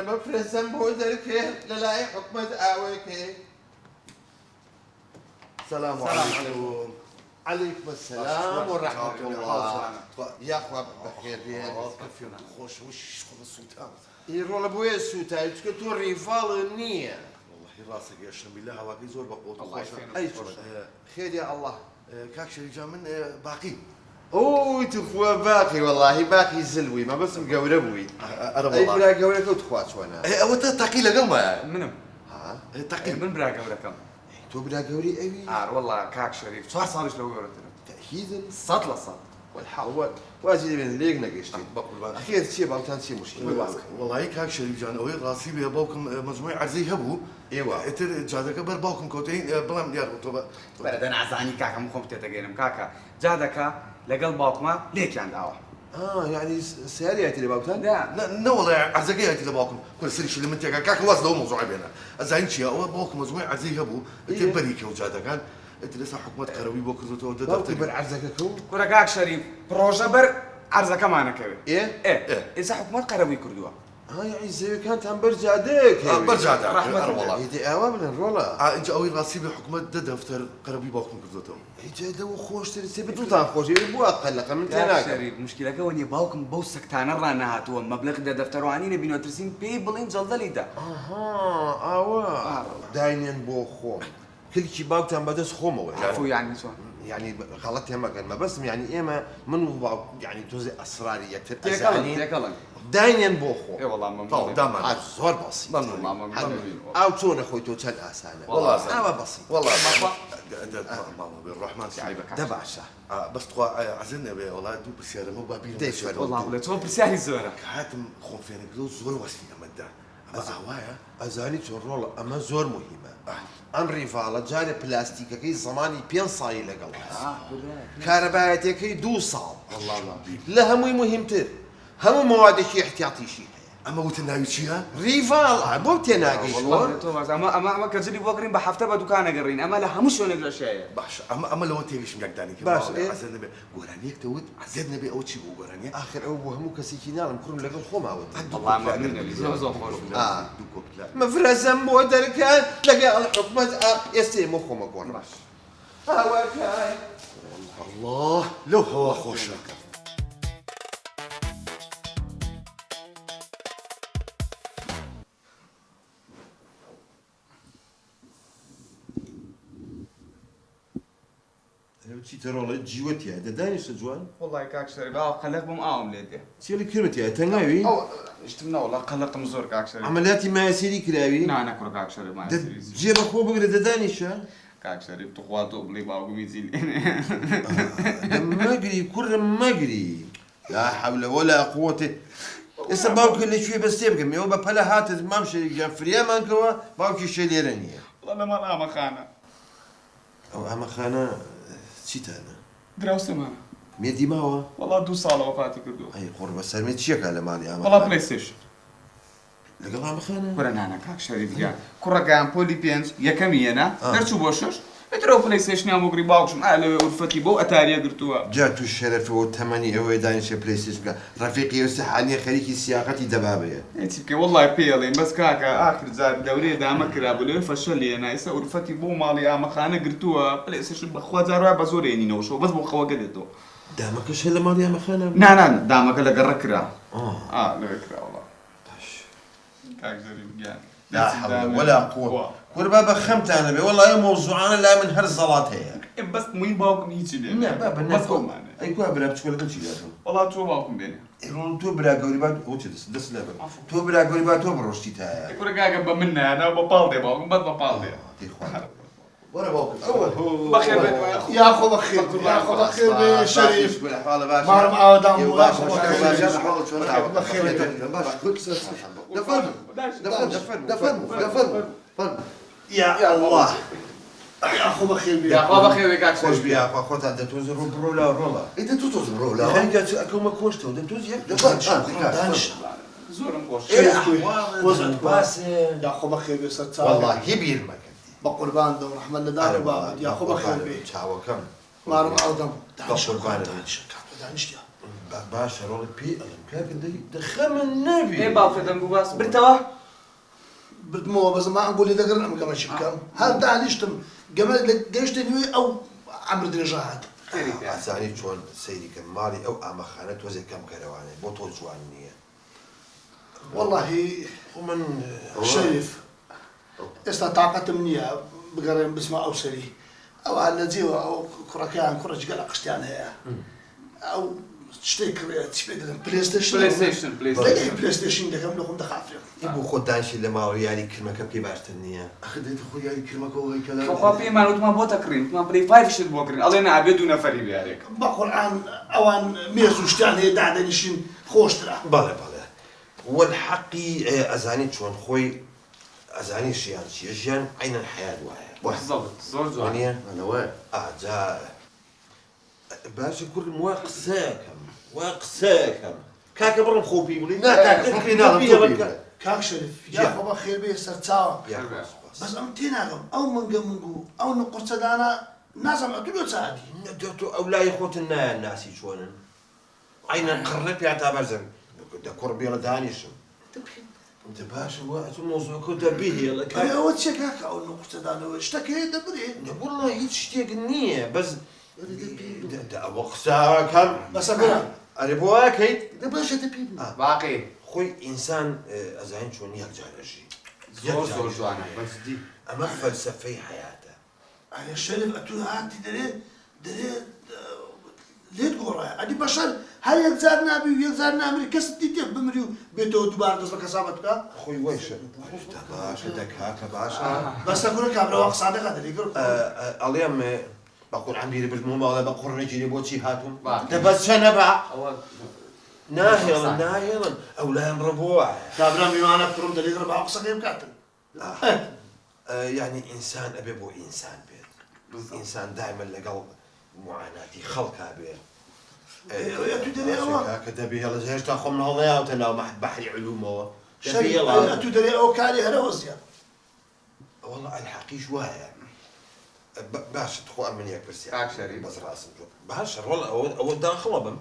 أنا بفرزم بودرك للاي حكمة آويك. السلام عليكم. عليكم السلام ورحمة الله. يا أخوة بخير بين. كيف خوش وش خذ السلطان. يروح لبوي السوتاي تكتور ريفال النية. والله راسك يا شم بالله هواكي زور بقوت. الله أي خير يا الله. كاك شريجا من باقي. اوه تخوا باقي والله باقي زلوي ما بس مقوربوي. أنا أي والله. بلا قورك وتخوات وانا. أو تقي لقمة. منو؟ ها؟ تقي. من براك وركم؟ تو بلا قوري أبي. والله كاك شريف صار صارش لو قررت تأكيدا. صوت لصوت والحال واجي من ليك نقشتي. بقول أخير شيء باوتان شيء مشكلة. والله كاك شريجا أوي راسي بيا باوكم مجموعة عرزي هبو. ايوا اتر جادك بر باوكم كوتين بلام يا رطوبة. برد انا عزاني كاكا مخم تتجينم كاكا جادك لقل باكما ليك عند اوه يعني سياري اللي باوتان؟ لا والله عزقي هاي تلا باوكم كل سريش اللي منتجا كاك واصل هو موضوع بينا زين شيء أو باوكم مجموعة عرزي هبو تبريك وجادك كان انت لسه حكومة قروي بوكم زوتو باوكي بر عرزك كو؟ كورا كاك شريف بروجا بر عرزة كمان كوي ايه؟ إذا حكومة قروي كردوا يعني زي كانت هم برجادك برجادك رحمة الله. يدي اوامر الرولا انت اوي راسي بحكومة دفتر قروي باوكم زوتو يجي دو خوش ترسي بدو خوش يبغى قلق من كاك تناك شريف مشكلة كوني باوكم بوسك تانا رانا هاتوا مبلغ ده دفتر وانين بينو ترسين بيبلين جلد ليدا اوا داينين بو خو كل شيء باوتان بدس خومه عفو يعني شو يعني غلط يا مكان ما بس يعني اما من يعني توزي اسراريه تيكلن داينين بو خو اي والله طول دائما زور بسيط ممنون او تون اخويتو كان اسانه والله بسيط والله ماما بالرحمن عيبك تبع الشهر بس تخوا عزلنا بيه والله دوب السيارة مو بابين ديش والله ولا تو برسالي زورك هاتم خون فينك دو زور واسفين مدة أما هوايا ازاني ترولا اما زور مهمه ام ريفالا جاري بلاستيكي زماني بين صاي لقل كهربائتك دو صال والله الله لا همي مهمتر هم مواد شيء احتياطي شيء أما وتناوي شيها ريفال مو تناقش والله تو بس اما كجلي بوكرين بحفته بدكان قرين اما لا همش ولا الاشياء باش أما لو تيجي مياك داني باش عزلنا بيه قرانيك تود عزلنا بيه أو شيء قرانيا اخر او همو كسيكينا مكرم لقل خوما والله ما من زو خوش دوكوك لا مفرزم بودركان لقى الحكمة يستيمو خوما كون هواكاي الله لو هو خوشك شي ترى جيوتي هذا داني سجوان والله كاك شريف خليك بم اعوم ليدي سير كلمتي تناوي او اشتمنا والله خلقت مزور كاك شريف عملياتي ما يسيري كلاوي نا انا كرو كاك شريف ما يصير جيب اخو بقرا داني شا كاك شريف تخواتو بلي باو ميزيل مقري كل مقري لا حول ولا قوة اسا باوك اللي شوي بس تبقى ميوبا بلا هات ما مشي جافريا مانكوا باوك شي ليرانية والله ما انا خانه او اما خانا شيت انا دراوس ما ميدي ماوا والله دو صاله وفاتي كردو اي قرب سلمي تشيك على مالي اما والله بلاي ستيشن لقى اما خانا كره انا كاك شريف يا كره كان بولي بينز يا كمينا درتو بوشش اترو بلاي ستيشن يا مغري باوكشن على ورفتي بو اتاريا قرتوها جاتو الشرف والثمانية او دانش بلاي ستيشن رفيقي يستحاني خليكي سياقتي دبابية انتي والله بيلين بس كاكا اخر زاد دوري دام كرابلو فشل انا يسا ورفتي بو مالي اما خانه قرتوها بلاي ستيشن بخوا زاروا بزوريني نوشو بس بو خوا قدتو دامك ايش هلا مالي اما خانا نا دامك لا قركرا لا قركرا والله باش كاك زري بيان لا حول ولا قوة بابا خمت انا بي والله موضوع انا لا من هالزلات هي بس مين باوكم يجي لي لا بابا بس كم معنا اي كوا برا بتقول لك شيء والله تو باوكم بيني يرون تو برا قريبات وش دس لا تو برا قريبات تو بروشتي تا يقول كاكا بمنا انا ببالدي باوكم بس ببالدي دي اخوان وانا باوك بخير يا اخو بخير يا اخو بخير شريف ما ما عودام يا اخو دفن يا الله يا اخو بخير يا اخو بخير كاك خوش بيا اخو اخو تاع توزر برولا رولا انت توتوز برولا هل جات اكو ما كوشتو دم توزي دانش زور مقوش وزن باس يا اخو بخير ستار والله يبير ما بقربان دور رحمن دار بابد يا اخو بخير بي تشاو كم ما عودام بقربان دانش يا باشا والله بي كاك دخم النبي ايه باوكا دنگو باس برتوا بدمو بس ما نقول لي ذكر أنا كمان شبكام هل ده ليشتم جمال ليش تنوي أو عمرو درجات عزاني شلون سيدي كمالي او اما خانت وزي كم كرواني بوتول جوانية والله ومن شريف استطاقت مني بقرن بسمع أو سري أو على زيو أو كركان كرج قلق قشتان هي أو تشتري تشبه بلاي ستيشن بلاي ستيشن ده كم لكم دخافر يبو خود دانشي لما ريالي كلمة كم كي باشتنية أخذت أخوي هاي كلمة كوي كلام فخوافي ما نوت ما بوتكرين ما بلاي 5 شد بوكرين الله نعبد ونفري بيارك بقرآن أوان ميزو شتان هي دعدنيشين خوش ترى بله والحقي أزاني شلون خوي أزاني شيان عين الحياة واحد بالضبط زور زور أنا وين جاء باشا كل واقساكم كاك برم خوبي ولي لا كاك خوبي نعم كاك شريف يا خبا خير بيه سرتاوا يا بس أمتينا أو منجو أو نقص دانا نازم أدلو ساعتي أو لا يخوت الناس شلون عين قرب يعتبر زين ده كربي ولا دانيش انت باشا وقت الموضوع كنت به يلا كاك أو تشكاك أو نقص دانا اشتكي دبري والله يتشتيق النية بس ده وقتها بس أقول أريبوا أكيد ده باش تبي باقي خوي إنسان أزعين شلون يرجع لشيء زور زور زوانا بس دي أما فلسفة حياته أنا الشريف أتو هاتي دري ليه تقول أدي بشر هل يزارنا أبي يزارنا أمريكا ستيتي بمريو بيتو دوبار دس بكسابتك خوي ويش باشا دكاك باشا بس أقول لك أبغى وقت صادق هذا يقول اليوم بقول عمي بالموما ولا بقول رجلي بوتشي هاتهم باقي. تبس شنبع أول ناهلا أو لا ربوع كابرا ميوانا بترم دليل ربع أقصى كيف كاتل يعني إنسان أبي بو إنسان بيت إنسان دائما لقلب معاناتي خلقها بيت كذا بيه يلا زهجت أخو من هذا وتنا ما حد بحري علومه شريف أتو دري أو كاري هلا وزيا والله الحقي شوية باش تخو أمن ياك بس كاك شريف بس راسم باش والله أو داخل بم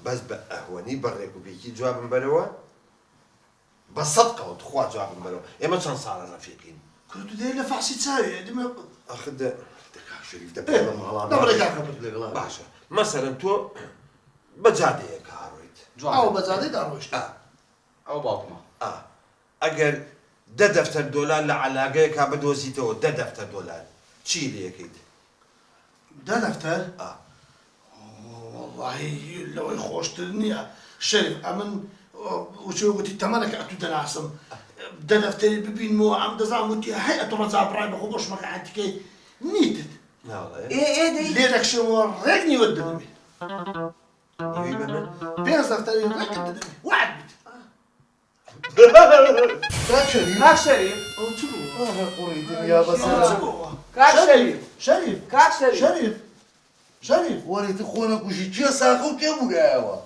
بس بأهوني بريك وبيجي جواب بلوه بس صدقه وتخوات جواب بلوه إما كان صار رفيقين كنت دري لفحصي تساوي دم أخذ دكاك شريف ده دبرك أخبر باشا مثلا تو بجادي كارويت أو بزادي داروش أو باقما أجر ده دفتر دولار لعلاقة كابدوزي تو ده دفتر دولار تشيلي أكيد ده دفتر والله لو يخوش الدنيا شريف أمن وشو قلت تملك أتو دناسم ده دفتر ببين مو عم دزامتي هيئة رزاب راي بخبوش مكان عندك نيتد لا والله إيه دي ليرك شو رجني ودني يبي بينز دفتر رجني واحد كاك شريف كاك شريف أو شو قريت يا بس كاك شريف شريف كاك شريف شريف وريت اخوانك وشي ساخو كيف وقاوا